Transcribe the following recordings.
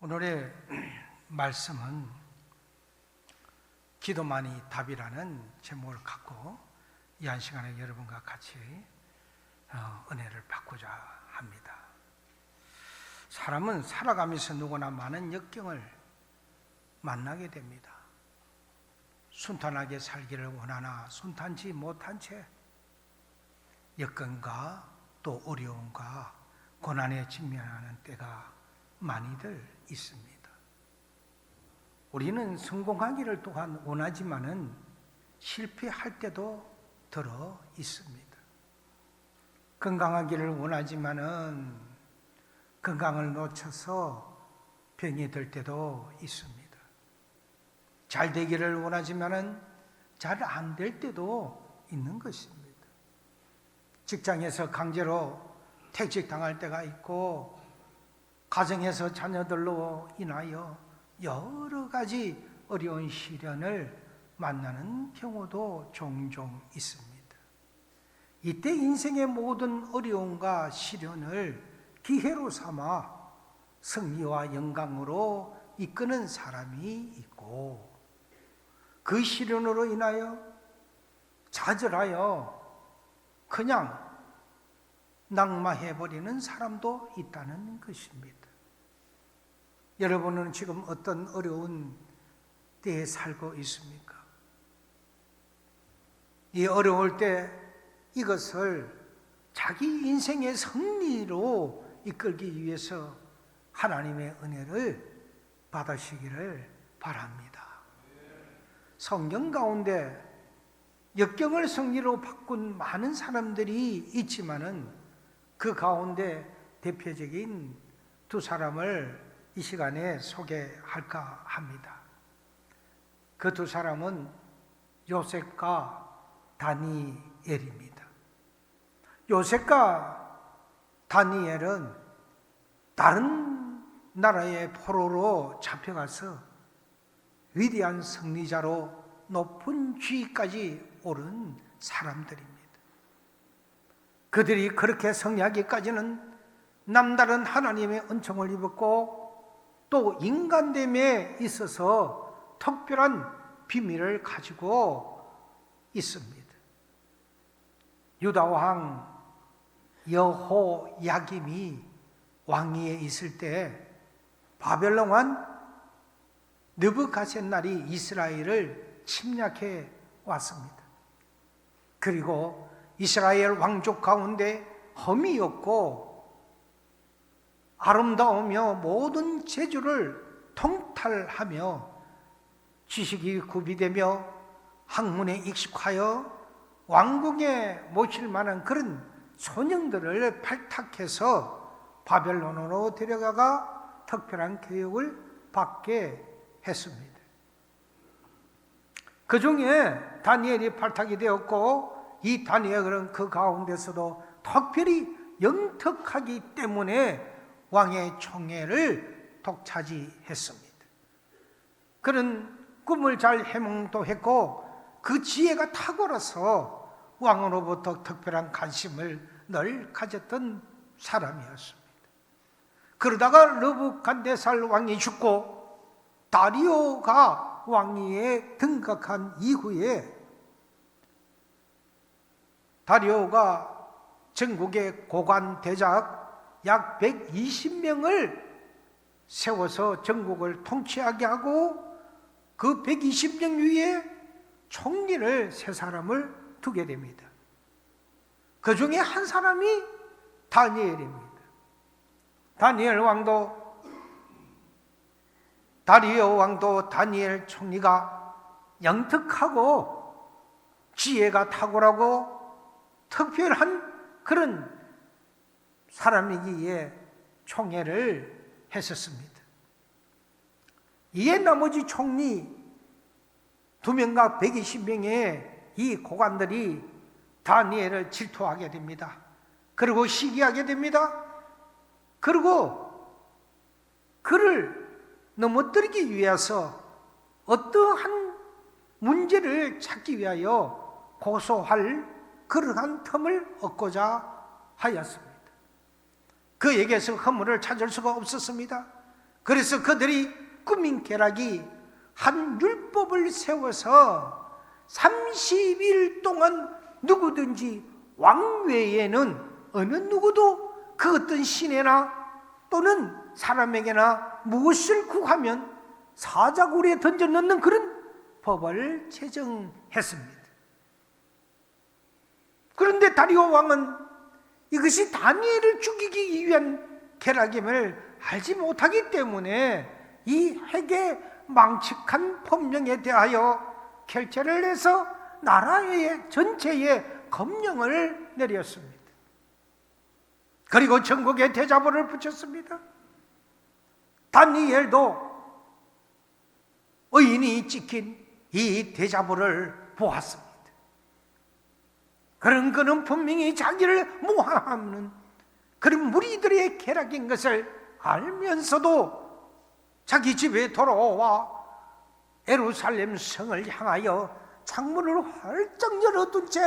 오늘의 말씀은 기도만이 답이라는 제목을 갖고 이 한 시간에 여러분과 같이 은혜를 받고자 합니다. 사람은 살아가면서 누구나 많은 역경을 만나게 됩니다. 순탄하게 살기를 원하나 순탄치 못한 채 역경과 또 어려움과 고난에 직면하는 때가 많이들 있습니다. 우리는 성공하기를 또한 원하지만은 실패할 때도 들어 있습니다. 건강하기를 원하지만은 건강을 놓쳐서 병이 들 때도 있습니다. 잘 되기를 원하지만은 잘 안 될 때도 있는 것입니다. 직장에서 강제로 퇴직당할 때가 있고 가정에서 자녀들로 인하여 여러 가지 어려운 시련을 만나는 경우도 종종 있습니다. 이때 인생의 모든 어려움과 시련을 기회로 삼아 승리와 영광으로 이끄는 사람이 있고, 그 시련으로 인하여 좌절하여 그냥 낙마해버리는 사람도 있다는 것입니다. 여러분은 지금 어떤 어려운 때에 살고 있습니까? 이 어려울 때 이것을 자기 인생의 승리로 이끌기 위해서 하나님의 은혜를 받으시기를 바랍니다. 성경 가운데 역경을 승리로 바꾼 많은 사람들이 있지만은 그 가운데 대표적인 두 사람을 이 시간에 소개할까 합니다. 그 두 사람은 요셉과 다니엘입니다. 요셉과 다니엘은 다른 나라의 포로로 잡혀가서 위대한 승리자로 높은 지위까지 오른 사람들입니다. 그들이 그렇게 승리하기까지는 남다른 하나님의 은총을 입었고 또 인간됨에 있어서 특별한 비밀을 가지고 있습니다. 유다왕 여호야김이 왕위에 있을 때 바벨론 왕 느부갓네살이 이스라엘을 침략해 왔습니다. 그리고 이스라엘 왕족 가운데 험이 없고 아름다우며 모든 재주를 통탈하며 지식이 구비되며 학문에 익숙하여 왕궁에 모실 만한 그런 소년들을 발탁해서 바벨론으로 데려가가 특별한 교육을 받게 했습니다. 그 중에 다니엘이 발탁이 되었고, 이 다니엘은 그 가운데서도 특별히 영특하기 때문에 왕의 총애를 독차지했습니다. 그는 꿈을 잘 해몽도 했고 그 지혜가 탁월해서 왕으로부터 특별한 관심을 늘 가졌던 사람이었습니다. 그러다가 느부갓네살 왕이 죽고 다리오가 왕위에 등극한 이후에 다리오가 전국의 고관 대작 약 120명을 세워서 전국을 통치하게 하고 그 120명 위에 총리를 세 사람을 두게 됩니다. 그 중에 한 사람이 다니엘입니다. 다리오 왕도 다니엘 총리가 영특하고 지혜가 탁월하고 특별한 그런 사람이기에 총애를 했었습니다. 이에 나머지 총리 2명과 120명의 이 고관들이 다니엘을 질투하게 됩니다. 그리고 시기하게 됩니다. 그리고 그를 넘어뜨리기 위해서 어떠한 문제를 찾기 위하여 고소할 그러한 틈을 얻고자 하였습니다. 그에게서 허물을 찾을 수가 없었습니다. 그래서 그들이 꾸민 계략이 한 율법을 세워서 30일 동안 누구든지 왕 외에는 어느 누구도 그 어떤 신에나 또는 사람에게나 무엇을 구하면 사자굴에 던져 넣는 그런 법을 제정했습니다. 그런데 다리오 왕은 이것이 다니엘을 죽이기 위한 계략임을 알지 못하기 때문에 이 핵의 망측한 법령에 대하여 결재를 해서 나라의 전체에 검령을 내렸습니다. 그리고 전국에 대자보를 붙였습니다. 다니엘도 의인이 찍힌 이 대자보를 보았습니다. 그런 그는 분명히 자기를 모함하는 그런 무리들의 계략인 것을 알면서도 자기 집에 돌아와 예루살렘 성을 향하여 창문을 활짝 열어둔 채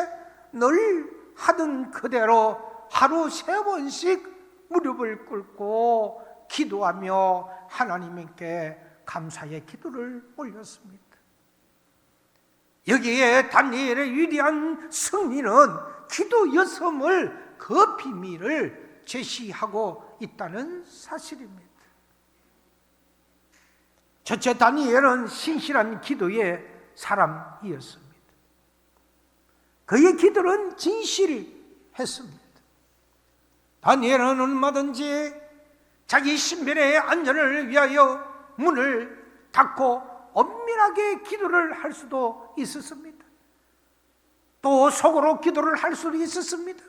늘 하던 그대로 하루 3번씩 무릎을 꿇고 기도하며 하나님께 감사의 기도를 올렸습니다. 여기에 다니엘의 위대한 승리는 기도 여섬을 그 비밀을 제시하고 있다는 사실입니다. 첫째, 다니엘은 신실한 기도의 사람이었습니다. 그의 기도는 진실했습니다. 다니엘은 얼마든지 자기 신변의 안전을 위하여 문을 닫고 엄밀하게 기도를 할 수도 있었습니다. 또 속으로 기도를 할 수도 있었습니다.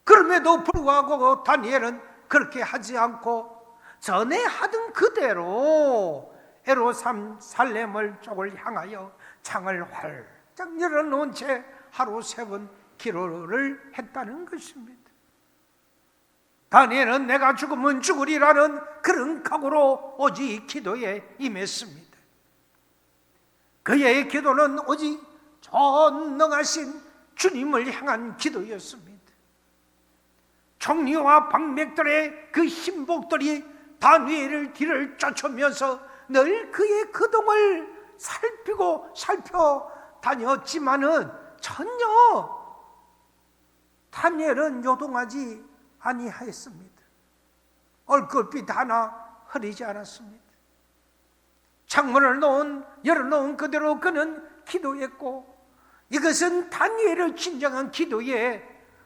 그럼에도 불구하고 다니엘은 그렇게 하지 않고 전에 하던 그대로 예루살렘을 쪽을 향하여 창을 활짝 열어놓은 채 하루 3번 기도를 했다는 것입니다. 다니엘은 내가 죽으면 죽으리라는 그런 각오로 오직 기도에 임했습니다. 그의 기도는 오직 전능하신 주님을 향한 기도였습니다. 총리와 방백들의 그 신복들이 다니엘을 뒤를 쫓으면서 늘 그의 거동을 살펴 다녔지만은 전혀 다니엘은 요동하지 아니하였습니다. 얼굴빛 하나 흐리지 않았습니다. 창문을 열어놓은 그대로 그는 기도했고, 이것은 다니엘의 진정한 기도의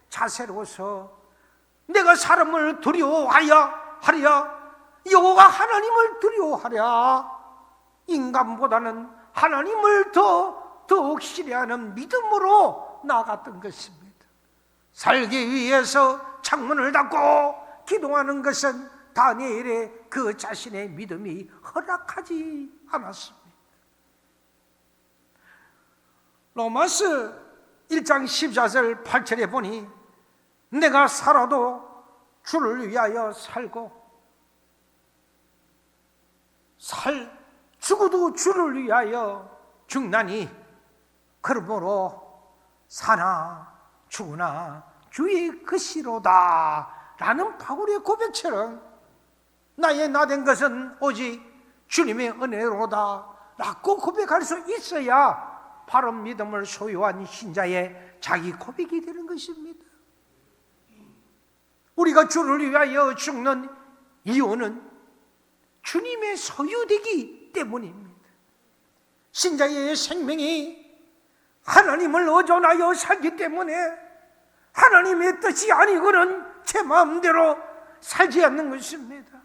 자세로서 내가 사람을 두려워하야 하랴, 여호와 하나님을 두려워하랴, 인간보다는 하나님을 더욱 신뢰하는 믿음으로 나아갔던 것입니다. 살기 위해서 창문을 닫고 기도하는 것은 다니엘의 그 자신의 믿음이 허락하지 않았습니다. 로마서 1장 14절 8절에 보니 내가 살아도 주를 위하여 살고 죽어도 주를 위하여 죽나니 그러므로 사나 죽으나 주의 것이로다 라는 바울의 고백처럼 나의 나된 것은 오직 주님의 은혜로다 라고 고백할 수 있어야 바른 믿음을 소유한 신자의 자기 고백이 되는 것입니다. 우리가 주를 위하여 죽는 이유는 주님의 소유되기 때문입니다. 신자의 생명이 하나님을 의존하여 살기 때문에 하나님의 뜻이 아니고는 제 마음대로 살지 않는 것입니다.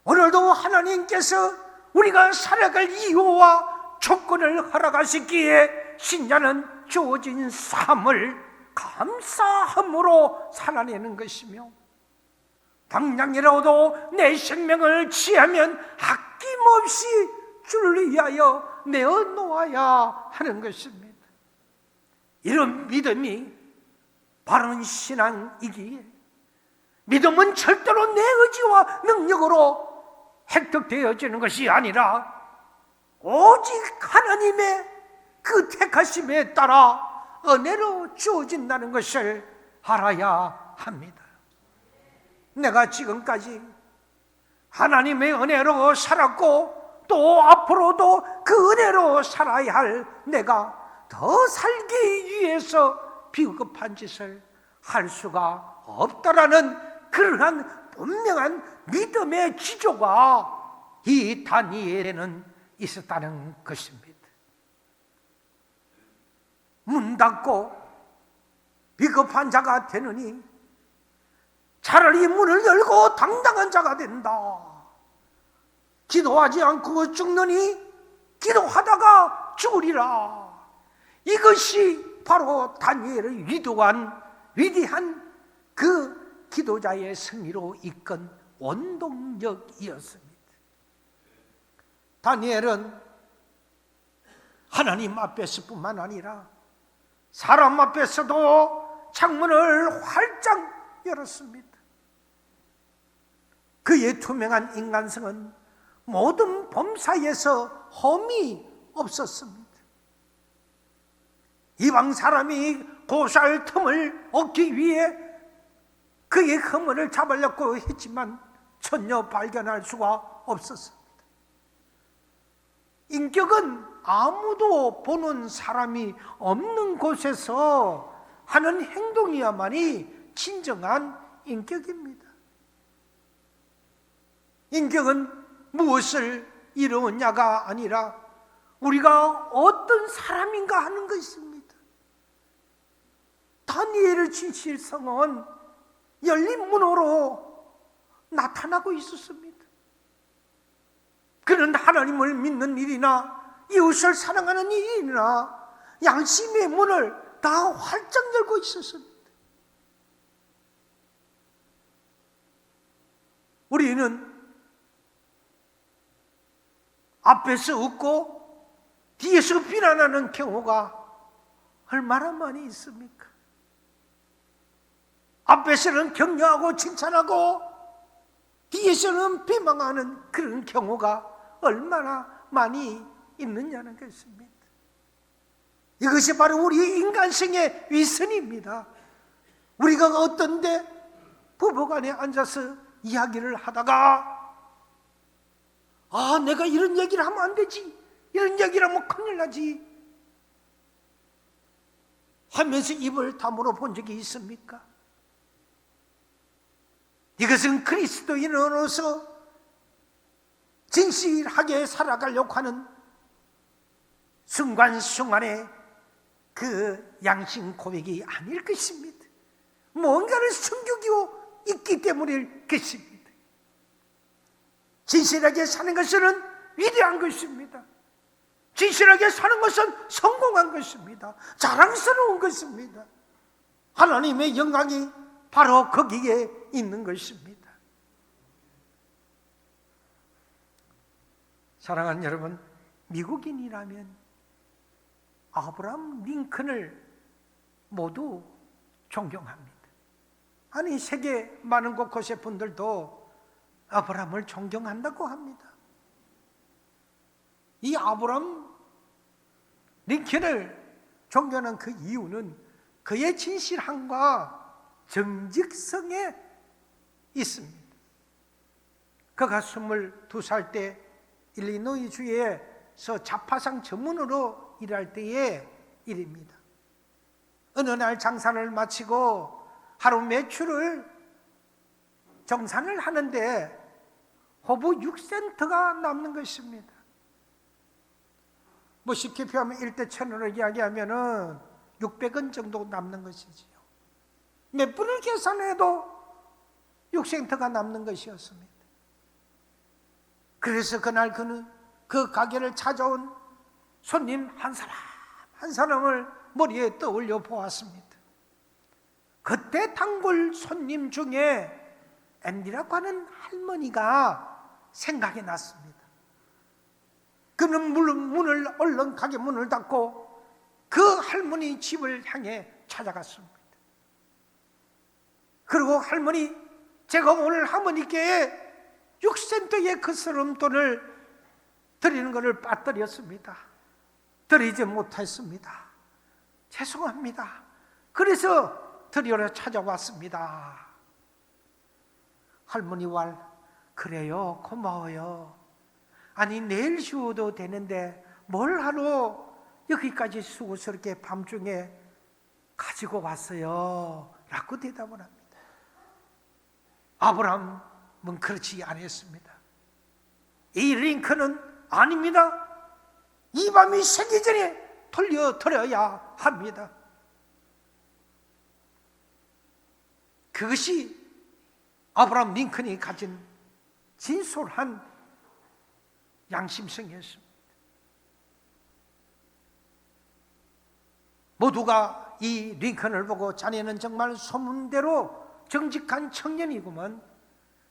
오늘도 하나님께서 우리가 살아갈 이유와 조건을 허락하셨기에 신자는 주어진 삶을 감사함으로 살아내는 것이며, 당장이라도 내 생명을 취하면 아낌없이 주를 위하여 내어놓아야 하는 것입니다. 이런 믿음이 바른 신앙이기에, 믿음은 절대로 내 의지와 능력으로 획득되어지는 것이 아니라 오직 하나님의 그 택하심에 따라 은혜로 주어진다는 것을 알아야 합니다. 내가 지금까지 하나님의 은혜로 살았고 또 앞으로도 그 은혜로 살아야 할 내가 더 살기 위해서 비겁한 짓을 할 수가 없다라는 그러한 분명한 믿음의 기조가 이 다니엘에는 있었다는 것입니다. 문 닫고 비겁한 자가 되느니 차라리 문을 열고 당당한 자가 된다. 기도하지 않고 죽느니 기도하다가 죽으리라. 이것이 바로 다니엘의 위대한 그 기도자의 승리로 이끈 원동력이었습니다. 다니엘은 하나님 앞에서뿐만 아니라 사람 앞에서도 창문을 활짝 열었습니다. 그의 투명한 인간성은 모든 범사에서 험이 없었습니다. 이방 사람이 고소할 틈을 얻기 위해 그의 허물을 잡으려고 했지만 전혀 발견할 수가 없었습니다. 인격은 아무도 보는 사람이 없는 곳에서 하는 행동이야만이 진정한 인격입니다. 인격은 무엇을 이루었냐가 아니라 우리가 어떤 사람인가 하는 것입니다. 다니엘의 진실성은 열린 문으로 나타나고 있었습니다. 그는 하나님을 믿는 일이나 이웃을 사랑하는 일이나 양심의 문을 다 활짝 열고 있었습니다. 우리는 앞에서 웃고 뒤에서 비난하는 경우가 얼마나 많이 있습니까? 앞에서는 격려하고 칭찬하고 뒤에서는 비방하는 그런 경우가 얼마나 많이 있느냐는 것입니다. 이것이 바로 우리 인간성의 위선입니다. 우리가 어떤데 부부간에 앉아서 이야기를 하다가 내가 이런 얘기를 하면 안 되지, 이런 얘기를 하면 큰일 나지 하면서 입을 다물어 본 적이 있습니까? 이것은 그리스도인으로서 진실하게 살아가려고 하는 순간순간의 그 양심 고백이 아닐 것입니다. 뭔가를 숨기고 있기 때문일 것입니다. 진실하게 사는 것은 위대한 것입니다. 진실하게 사는 것은 성공한 것입니다. 자랑스러운 것입니다. 하나님의 영광이 바로 거기에 있는 것입니다. 사랑하는 여러분, 미국인이라면 아브라함 링컨을 모두 존경합니다. 아니, 세계 많은 곳곳의 분들도 아브라함을 존경한다고 합니다. 이 아브라함 링컨을 존경하는 그 이유는 그의 진실함과 정직성에 있습니다. 그가 22살 때 일리노이 주에서 자파상 전문으로 일할 때의 일입니다. 어느 날 장사를 마치고 하루 매출을 정산을 하는데 호부 6센트가 남는 것입니다. 뭐 쉽게 표하면 1대 1,000원을 이야기하면 600원 정도 남는 것이지요. 몇 분을 계산해도 6센트가 남는 것이었습니다. 그래서 그날 그는 그 가게를 찾아온 손님 한 사람을 머리에 떠올려 보았습니다. 그때 단골 손님 중에 앤디라고 하는 할머니가 생각이 났습니다. 그는 문을 얼른 가게 문을 닫고 그 할머니 집을 향해 찾아갔습니다. 그리고 할머니, 제가 오늘 할머니께 6센트의 그 쓰름돈을 드리는 것을 빠뜨렸습니다. 드리지 못했습니다. 죄송합니다. 그래서 드리러 찾아왔습니다. 할머니와 그래요, 고마워요. 아니 내일 쉬어도 되는데 뭘 하러 여기까지 수고스럽게 밤중에 가지고 왔어요 라고 대답을 합니다. 아브라함은 그렇지 않았습니다. 이 링컨은 아닙니다. 이 밤이 새기 전에 돌려드려야 합니다. 그것이 아브라함 링컨이 가진 진솔한 양심성이었습니다. 모두가 이 링컨을 보고 자네는 정말 소문대로 정직한 청년이구먼,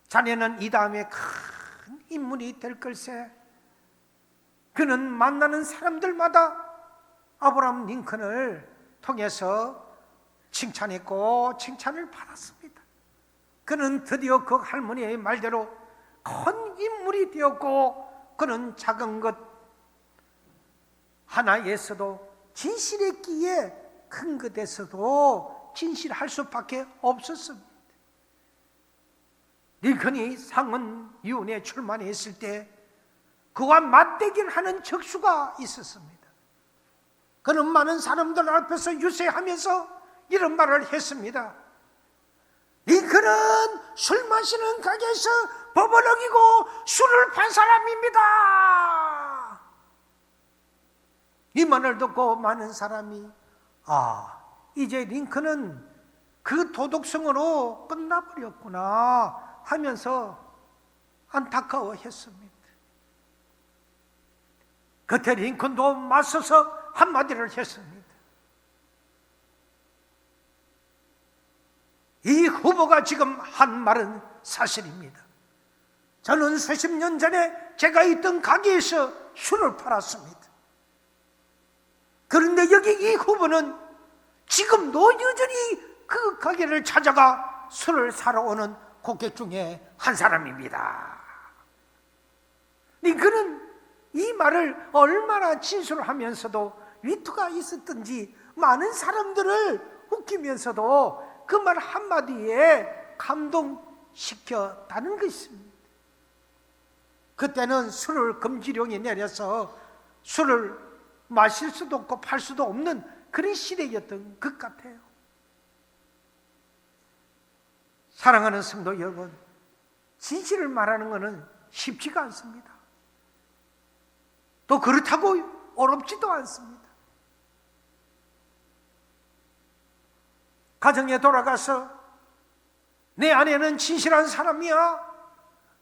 자네는 이 다음에 큰 인물이 될 걸세. 그는 만나는 사람들마다 아브라함 링컨을 통해서 칭찬했고 칭찬을 받았습니다. 그는 드디어 그 할머니의 말대로 큰 인물이 되었고, 그는 작은 것 하나에서도 진실했기에 큰 것에서도 진실할 수밖에 없었습니다. 링컨이 상원위원회에 출마했을 때 그와 맞대결하는 적수가 있었습니다. 그는 많은 사람들 앞에서 유세하면서 이런 말을 했습니다. 링컨은 술 마시는 가게에서 법을 어기고 술을 판 사람입니다. 이 말을 듣고 많은 사람이 이제 링컨은 그 도덕성으로 끝나버렸구나 하면서 안타까워했습니다. 그때 링컨도 맞서서 한마디를 했습니다. 이 후보가 지금 한 말은 사실입니다. 저는 수십 년 전에 제가 있던 가게에서 술을 팔았습니다. 그런데 여기 이 후보는 지금도 여전히 그 가게를 찾아가 술을 사러 오는 고객 중에 한 사람입니다. 링컨은 이 말을 얼마나 진술하면서도 위트가 있었던지 많은 사람들을 웃기면서도 그 말 한마디에 감동시켰다는 것입니다. 그때는 술을 금지령이 내려서 술을 마실 수도 없고 팔 수도 없는 그런 시대였던 것 같아요. 사랑하는 성도 여러분, 진실을 말하는 것은 쉽지가 않습니다. 또 그렇다고 어렵지도 않습니다. 가정에 돌아가서 내 아내는 진실한 사람이야,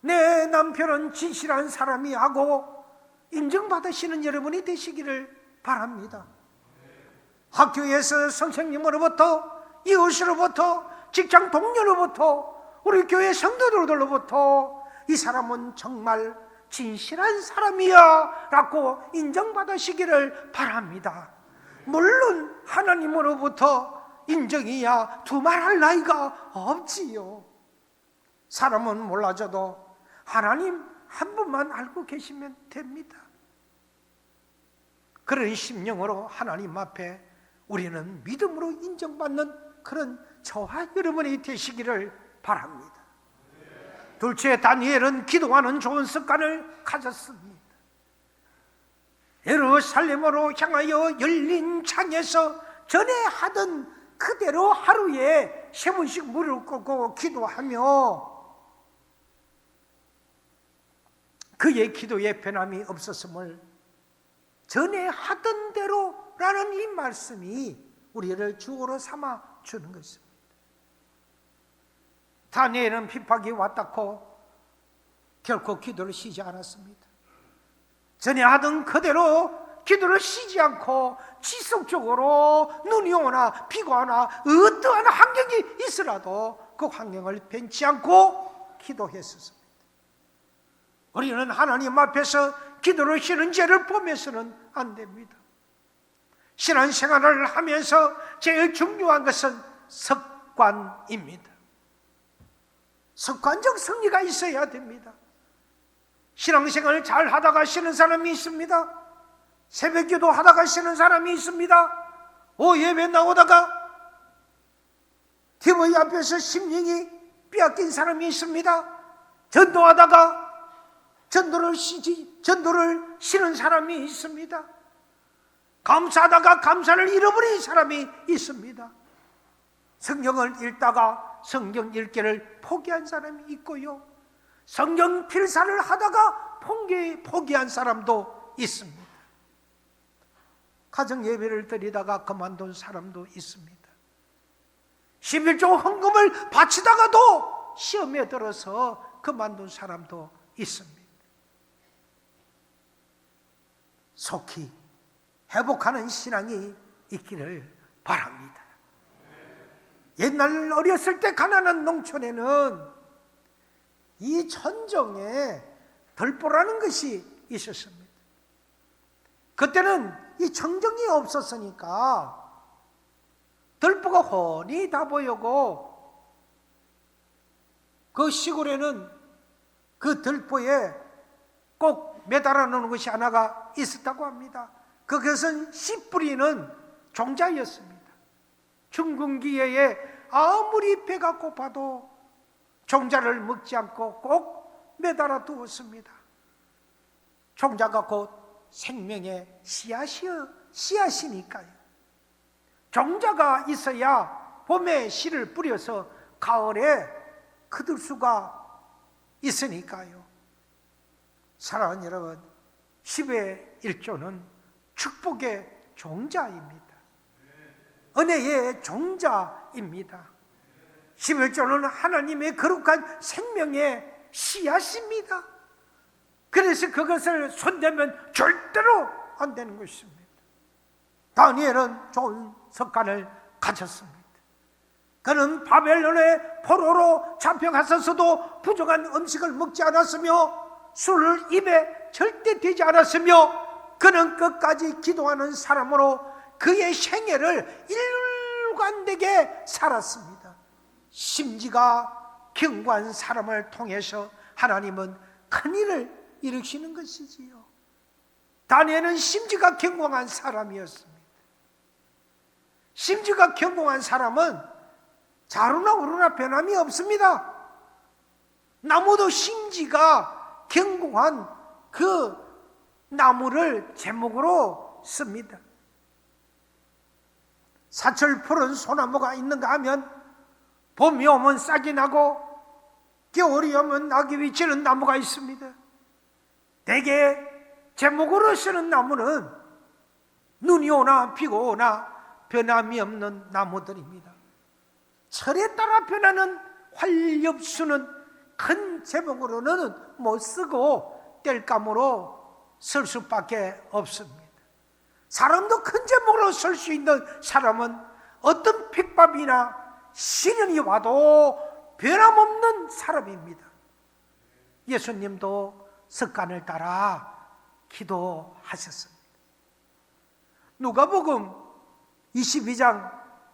내 남편은 진실한 사람이 하고 인정받으시는 여러분이 되시기를 바랍니다. 학교에서 선생님으로부터, 이웃으로부터, 직장 동료로부터, 우리 교회 성도들로부터 이 사람은 정말 진실한 사람이야 라고 인정받으시기를 바랍니다. 물론 하나님으로부터 인정이야 두말할 나이가 없지요. 사람은 몰라줘도 하나님 한 분만 알고 계시면 됩니다. 그런 심령으로 하나님 앞에 우리는 믿음으로 인정받는 그런 저와 여러분이 되시기를 바랍니다. 둘째, 다니엘은 기도하는 좋은 습관을 가졌습니다. 예루살렘으로 향하여 열린 창에서 전에 하던 그대로 하루에 3번씩 무릎 꿇고 기도하며 그의 기도에 변함이 없었음을 전에 하던 대로라는 이 말씀이 우리를 주어로 삼아 주는 것입니다. 다니엘은 핍박이 왔다고 결코 기도를 쉬지 않았습니다. 전에 하던 그대로 기도를 쉬지 않고 지속적으로 눈이 오나 비가 오나 어떠한 환경이 있으라도 그 환경을 변치 않고 기도했었습니다. 우리는 하나님 앞에서 기도를 쉬는 죄를 범해서는 안 됩니다. 신앙생활을 하면서 제일 중요한 것은 습관입니다. 습관적 승리가 있어야 됩니다. 신앙생활을 잘 하다가 쉬는 사람이 있습니다. 새벽기도 하다가 쉬는 사람이 있습니다. 예배 나오다가 TV 앞에서 심령이 빼앗긴 사람이 있습니다. 전도하다가 전도를 쉬는 사람이 있습니다. 감사하다가 감사를 잃어버린 사람이 있습니다. 성경을 읽다가 성경 읽기를 포기한 사람이 있고요, 성경 필사를 하다가 포기한 사람도 있습니다. 가정 예배를 드리다가 그만둔 사람도 있습니다. 11조 헌금을 바치다가도 시험에 들어서 그만둔 사람도 있습니다. 속히 회복하는 신앙이 있기를 바랍니다. 옛날 어렸을 때 가난한 농촌에는 이 전정에 덜보라는 것이 있었습니다. 그때는 이 정정이 없었으니까 덜보가 훤히 다 보이고, 그 시골에는 그 덜보에 꼭 매달아 놓는 것이 하나가 있었다고 합니다. 그것은 씨 뿌리는 종자였습니다. 춘궁기에 아무리 배가 고파도 종자를 먹지 않고 꼭 매달아 두었습니다. 종자가 곧 생명의 씨앗이니까요. 종자가 있어야 봄에 씨를 뿌려서 가을에 거둘 수가 있으니까요. 사랑하는 여러분, 10의 1조는 축복의 종자입니다. 은혜의 종자입니다. 11조는 하나님의 거룩한 생명의 씨앗입니다. 그래서 그것을 손대면 절대로 안 되는 것입니다. 다니엘은 좋은 습관을 가졌습니다. 그는 바벨론의 포로로 잡혀갔었어도 부족한 음식을 먹지 않았으며 술을 입에 절대 대지 않았으며, 그는 끝까지 기도하는 사람으로 그의 생애를 일관되게 살았습니다. 심지가 견고한 사람을 통해서 하나님은 큰일을 일으키는 것이지요. 다니엘은 심지가 견고한 사람이었습니다. 심지가 견고한 사람은 자루나 우루나 변함이 없습니다. 나무도 심지가 견고한 그 나무를 제목으로 씁니다. 사철 푸른 소나무가 있는가 하면 봄이 오면 싹이 나고 겨울이 오면 낙이 비치는 나무가 있습니다. 대개 제목으로 쓰는 나무는 눈이 오나 비가 오나 변함이 없는 나무들입니다. 철에 따라 변하는 활엽수는 큰 제목으로는 못 쓰고 땔감으로 쓸 수밖에 없습니다. 사람도 큰 제목으로 쓸 수 있는 사람은 어떤 핍박이나 시련이 와도 변함없는 사람입니다. 예수님도 습관을 따라 기도하셨습니다. 누가복음 22장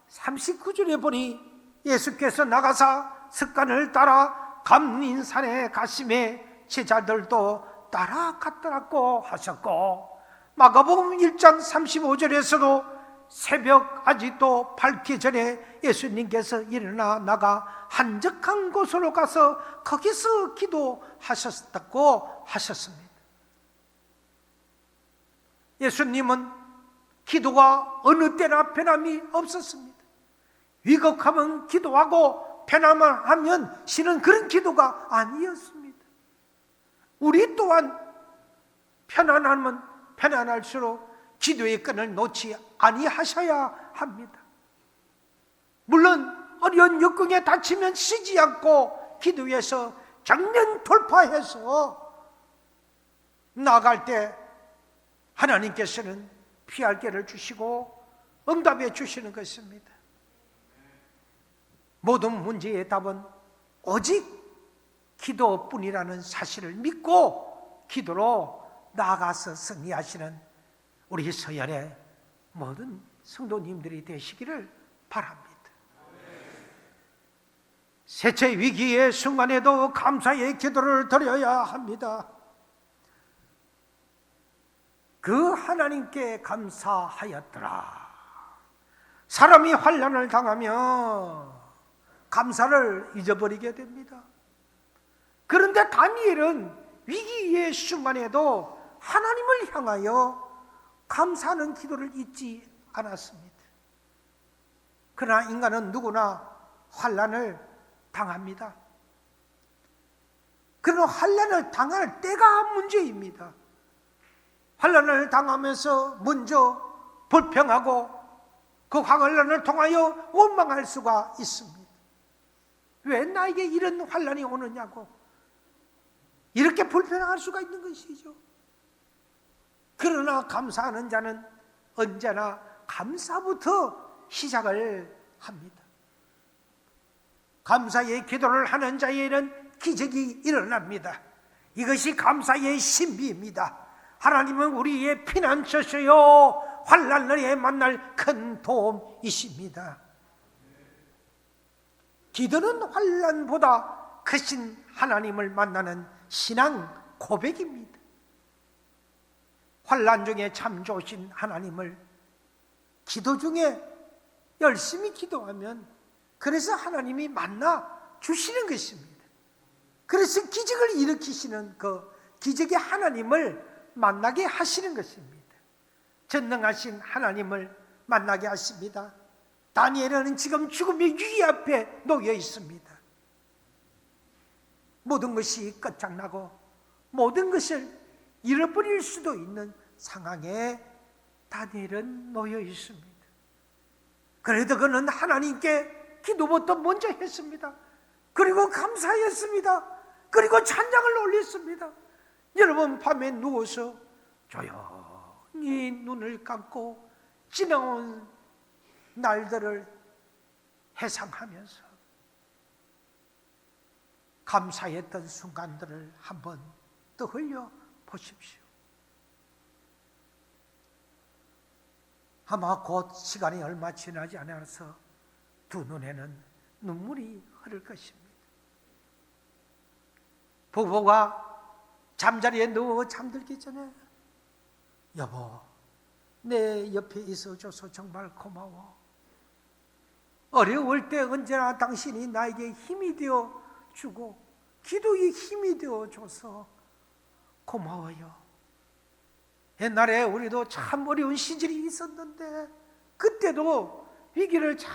39절에 보니 예수께서 나가사 습관을 따라 감린산에 가심에 제자들도 따라갔더라고 하셨고, 마가복음 1장 35절에서도 새벽 아직도 밝기 전에 예수님께서 일어나 나가 한적한 곳으로 가서 거기서 기도하셨다고 하셨습니다. 예수님은 기도가 어느 때나 변함이 없었습니다. 위급하면 기도하고 편안하면 쉬는 그런 기도가 아니었습니다. 우리 또한 편안하면 편안할수록 기도의 끈을 놓지 아니하셔야 합니다. 물론 어려운 역경에 닥치면 쉬지 않고 기도해서 정면 돌파해서 나아갈 때 하나님께서는 피할 길을 주시고 응답해 주시는 것입니다. 모든 문제의 답은 오직 기도뿐이라는 사실을 믿고 기도로 나아가서 승리하시는 우리 서열의 모든 성도님들이 되시기를 바랍니다. 세체 위기의 순간에도 감사의 기도를 드려야 합니다. 그 하나님께 감사하였더라. 사람이 환난을 당하며 감사를 잊어버리게 됩니다. 그런데 다니엘은 위기의 순간에도 하나님을 향하여 감사하는 기도를 잊지 않았습니다. 그러나 인간은 누구나 환난을 당합니다. 그러나 환난을 당할 때가 문제입니다. 환난을 당하면서 먼저 불평하고 그 환난을 통하여 원망할 수가 있습니다. 왜 나에게 이런 환난이 오느냐고 이렇게 불평할 수가 있는 것이죠. 그러나 감사하는 자는 언제나 감사부터 시작을 합니다. 감사의 기도를 하는 자에게는 기적이 일어납니다. 이것이 감사의 신비입니다. 하나님은 우리의 피난처시요 환난을 만날 큰 도움이십니다. 기도는 환난보다 크신 하나님을 만나는 신앙 고백입니다. 환난 중에 참 좋으신 하나님을 기도 중에 열심히 기도하면 그래서 하나님이 만나 주시는 것입니다. 그래서 기적을 일으키시는 그 기적의 하나님을 만나게 하시는 것입니다. 전능하신 하나님을 만나게 하십니다. 다니엘은 지금 죽음의 위기 앞에 놓여 있습니다. 모든 것이 끝장나고 모든 것을 잃어버릴 수도 있는 상황에 다니엘은 놓여 있습니다. 그래도 그는 하나님께 기도부터 먼저 했습니다. 그리고 감사했습니다. 그리고 찬양을 올렸습니다. 여러분, 밤에 누워서 조용히 눈을 감고 지나온 날들을 회상하면서 감사했던 순간들을 한번 떠올려 보십시오. 아마 곧 시간이 얼마 지나지 않아서 두 눈에는 눈물이 흐를 것입니다. 부부가 잠자리에 누워 잠들기 전에 여보, 내 옆에 있어줘서 정말 고마워. 어려울 때 언제나 당신이 나에게 힘이 되어 주고 기도의 힘이 되어 줘서 고마워요. 옛날에 우리도 참 어려운 시절이 있었는데 그때도 위기를 잘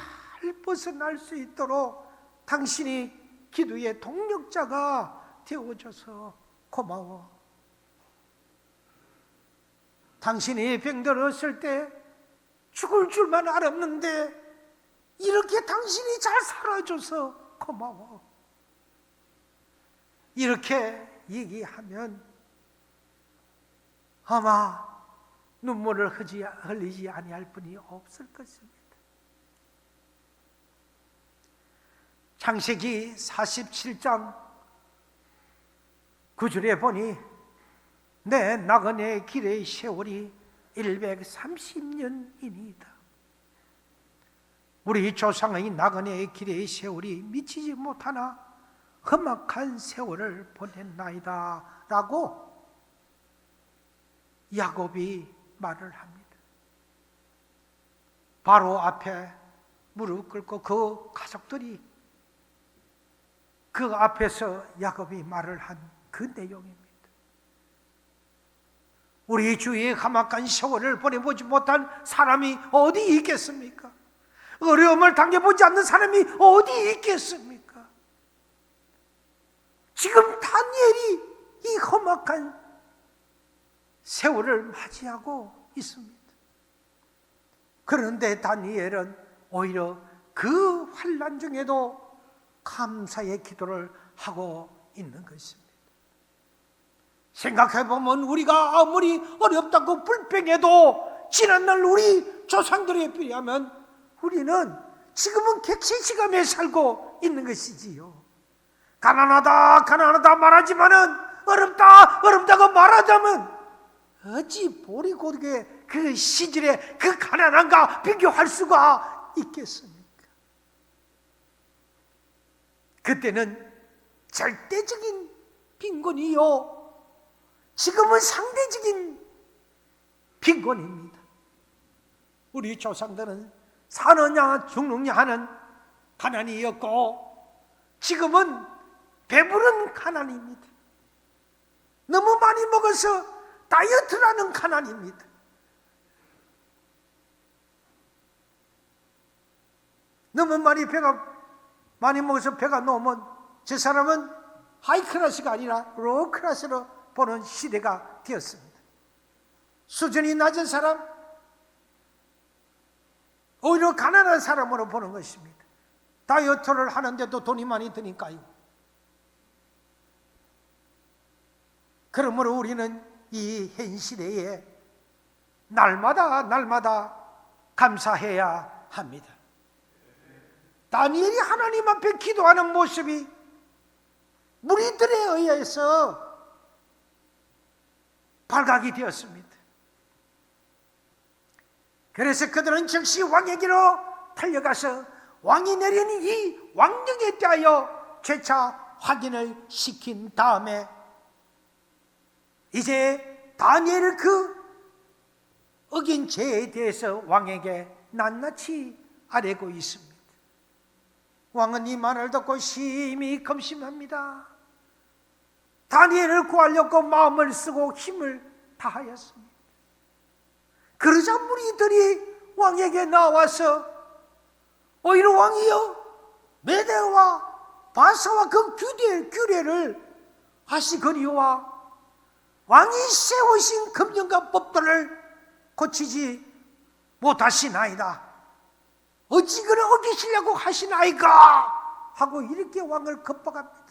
벗어날 수 있도록 당신이 기도의 동력자가 되어줘서 고마워. 당신이 병들었을 때 죽을 줄만 알았는데 이렇게 당신이 잘 살아줘서 고마워. 이렇게 얘기하면 아마 눈물을 흘리지 아니할 분이 없을 것입니다. 창세기 47장 9절에 보니 내 나그네 길의 세월이 130년이니이다. 우리 조상의 나그네의 길의 세월이 미치지 못하나 험악한 세월을 보냈나이다 라고 야곱이 말을 합니다. 바로 앞에 무릎 꿇고 그 가족들이 그 앞에서 야곱이 말을 한 그 내용입니다. 우리 주위에 험악한 세월을 보내보지 못한 사람이 어디 있겠습니까? 어려움을 당해보지 않는 사람이 어디 있겠습니까? 지금 다니엘이 이 험악한 세월을 맞이하고 있습니다. 그런데 다니엘은 오히려 그 환난 중에도 감사의 기도를 하고 있는 것입니다. 생각해보면 우리가 아무리 어렵다고 불평해도 지난날 우리 조상들에 비하면 우리는 지금은 객실시감에 살고 있는 것이지요. 가난하다 가난하다 말하지만은 어렵다고 말하자면 어찌 보리고개 그 시절에 그 가난함과 비교할 수가 있겠습니까? 그때는 절대적인 빈곤이요, 지금은 상대적인 빈곤입니다. 우리 조상들은 사느냐 죽느냐 하는 가난이었고 지금은 배부른 가난입니다. 너무 많이 먹어서 다이어트라는 가난입니다. 너무 많이 먹어서 배가 넘으면 저 사람은 하이클래스가 아니라 로우클래스로 보는 시대가 되었습니다. 수준이 낮은 사람, 오히려 가난한 사람으로 보는 것입니다. 다이어트를 하는데도 돈이 많이 드니까요. 그러므로 우리는 이 현시대에 날마다 감사해야 합니다. 다니엘이 하나님 앞에 기도하는 모습이 무리들에 의해서 발각이 되었습니다. 그래서 그들은 즉시 왕에게로 달려가서 왕이 내린 이 왕령에 대하여 재차 확인을 시킨 다음에 이제 다니엘을 그 어긴 죄에 대해서 왕에게 낱낱이 아뢰고 있습니다. 왕은 이 말을 듣고 심히 금심합니다. 다니엘을 구하려고 마음을 쓰고 힘을 다하였습니다. 그러자 무리들이 왕에게 나와서 오히려 왕이여, 메대와 바사와 그 규례를 하시거니와 왕이 세우신 금령과 법도를 고치지 못하시나이다. 어찌 그를 어기시려고 하시나이까? 하고 이렇게 왕을 겁박합니다.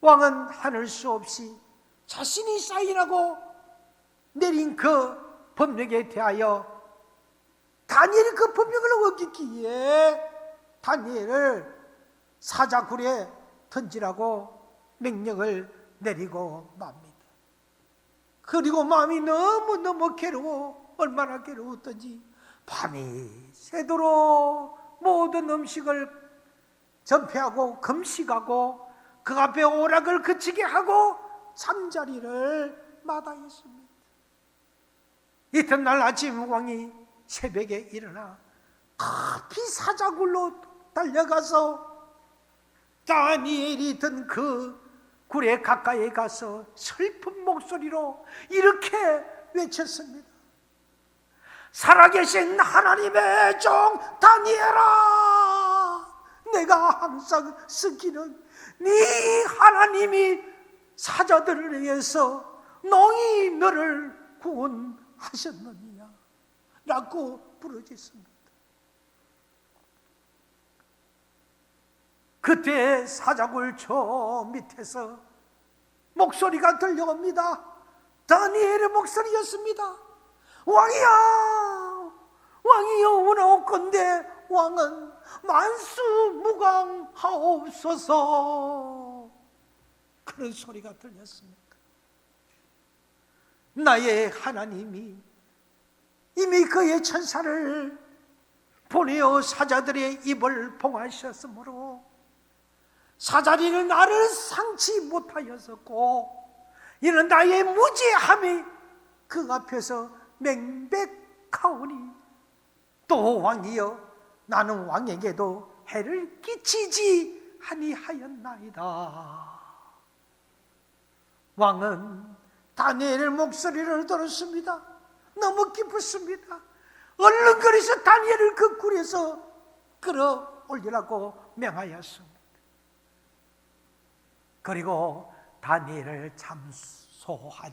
왕은 하늘 수 없이 자신이 사인하고 내린 그 법령에 대하여 다니엘이 그 법령을 어기기에 다니엘을 사자굴에 던지라고 명령을 내리고 맙니다. 그리고 마음이 너무너무 괴로워, 얼마나 괴로웠던지 밤이 새도록 모든 음식을 전폐하고 금식하고 그 앞에 오락을 그치게 하고 잠자리를 마다했습니다. 이튿날 아침 왕이 새벽에 일어나 급히 사자굴로 달려가서 다니엘이 든 그 굴에 가까이 가서 슬픈 목소리로 이렇게 외쳤습니다. 살아계신 하나님의 종 다니엘아, 내가 항상 쓰기는 네 하나님이 사자들을 위해서 농이 너를 구원하셨느니라 라고 부르짖습니다. 그때 사자굴 저 밑에서 목소리가 들려옵니다. 다니엘의 목소리였습니다. 왕이여, 왕이여, 원하옵건대 왕은 만수무강하옵소서. 그런 소리가 들렸습니다. 나의 하나님이 이미 그의 천사를 보내어 사자들의 입을 봉하셨으므로 사자리는 나를 상치 못하였었고 이는 나의 무죄함이 그 앞에서 맹백하오니 또 왕이여, 나는 왕에게도 해를 끼치지 아니하였나이다. 왕은 다니엘의 목소리를 들었습니다. 너무 기뻤습니다. 얼른 그래서 다니엘을 그 굴에서 끌어올리라고 명하였습니다. 그리고 다니엘을 참소한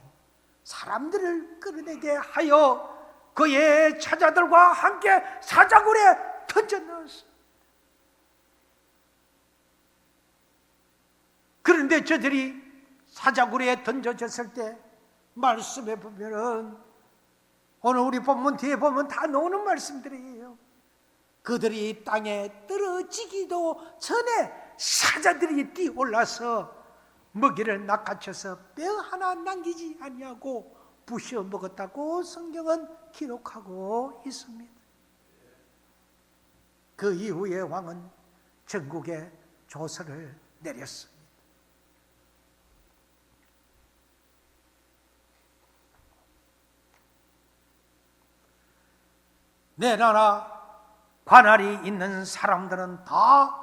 사람들을 끌어내게 하여 그의 처자들과 함께 사자굴에 던져넣었습니다. 그런데 저들이 사자굴에 던져졌을 때 말씀해 보면은 오늘 우리 본문 뒤에 보면 다 나오는 말씀들이에요. 그들이 땅에 떨어지기도 전에 사자들이 뛰어올라서 먹이를 낚아쳐서 뼈 하나 남기지 아니하고 부셔 먹었다고 성경은 기록하고 있습니다. 그 이후에 왕은 전국에 조서를 내렸습니다. 내 나라 관할이 있는 사람들은 다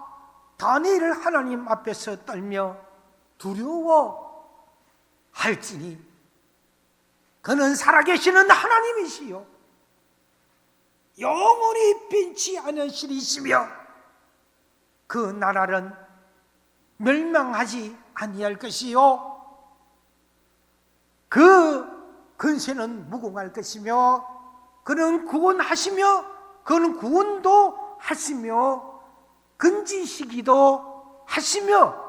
다니엘을 하나님 앞에서 떨며 두려워할지니 그는 살아계시는 하나님이시요 영원히 변치 않은 신이시며 그 나라는 멸망하지 아니할 것이요 그 근세는 무궁할 것이며 그는 구원하시며 그는 구원도 하시며 건지시기도 하시며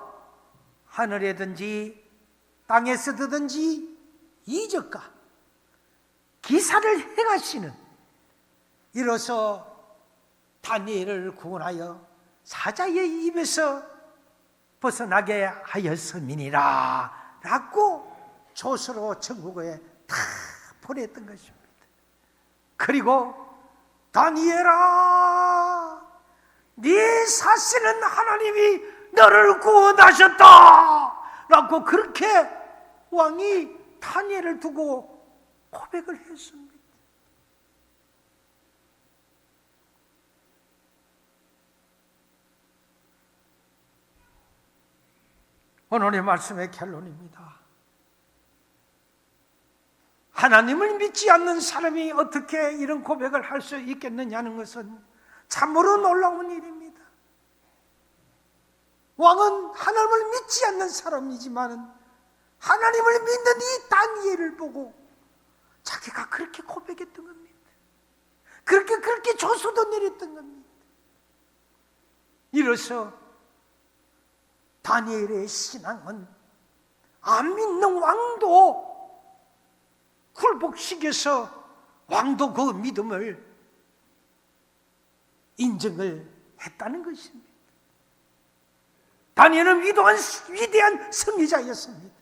하늘에든지 땅에서든지 이적과 기사를 행하시는 이로써 다니엘을 구원하여 사자의 입에서 벗어나게 하였음이니라 라고 조서로 천국에 다 보냈던 것입니다. 그리고 다니엘아 네 사시는 하나님이 너를 구원하셨다 라고 그렇게 왕이 다니엘을 두고 고백을 했습니다. 오늘의 말씀의 결론입니다. 하나님을 믿지 않는 사람이 어떻게 이런 고백을 할 수 있겠느냐는 것은 참으로 놀라운 일입니다. 왕은 하나님을 믿지 않는 사람이지만 하나님을 믿는 이 다니엘을 보고 자기가 그렇게 고백했던 겁니다. 그렇게 조서도 내렸던 겁니다. 이로써 다니엘의 신앙은 안 믿는 왕도 굴복시켜서 왕도 그 믿음을 인정을 했다는 것입니다. 다니엘은 위대한 승리자였습니다.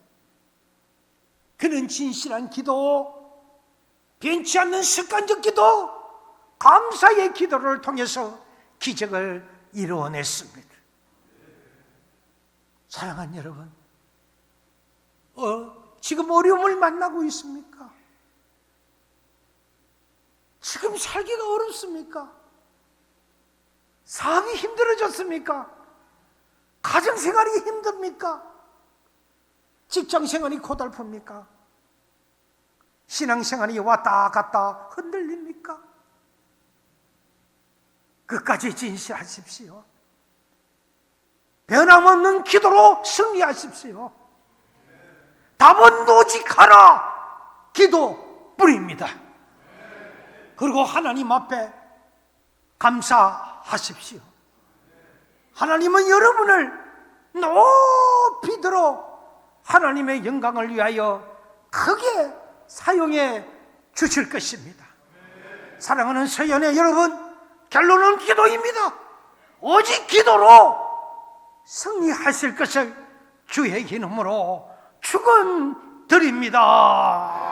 그는 진실한 기도, 변치 않는 습관적 기도, 감사의 기도를 통해서 기적을 이루어냈습니다. 사랑하는 여러분, 지금 어려움을 만나고 있습니까? 지금 살기가 어렵습니까? 사업이 힘들어졌습니까? 가정생활이 힘듭니까? 직장생활이 고달픕니까? 신앙생활이 왔다 갔다 흔들립니까? 끝까지 진실하십시오. 변함없는 기도로 승리하십시오. 답은 오직 하나, 기도뿐입니다. 그리고 하나님 앞에 감사하십시오. 하나님은 여러분을 높이 들어 하나님의 영광을 위하여 크게 사용해 주실 것입니다. 사랑하는 서연의 여러분, 결론은 기도입니다. 오직 기도로 승리하실 것을 주의 이름으로 축원드립니다.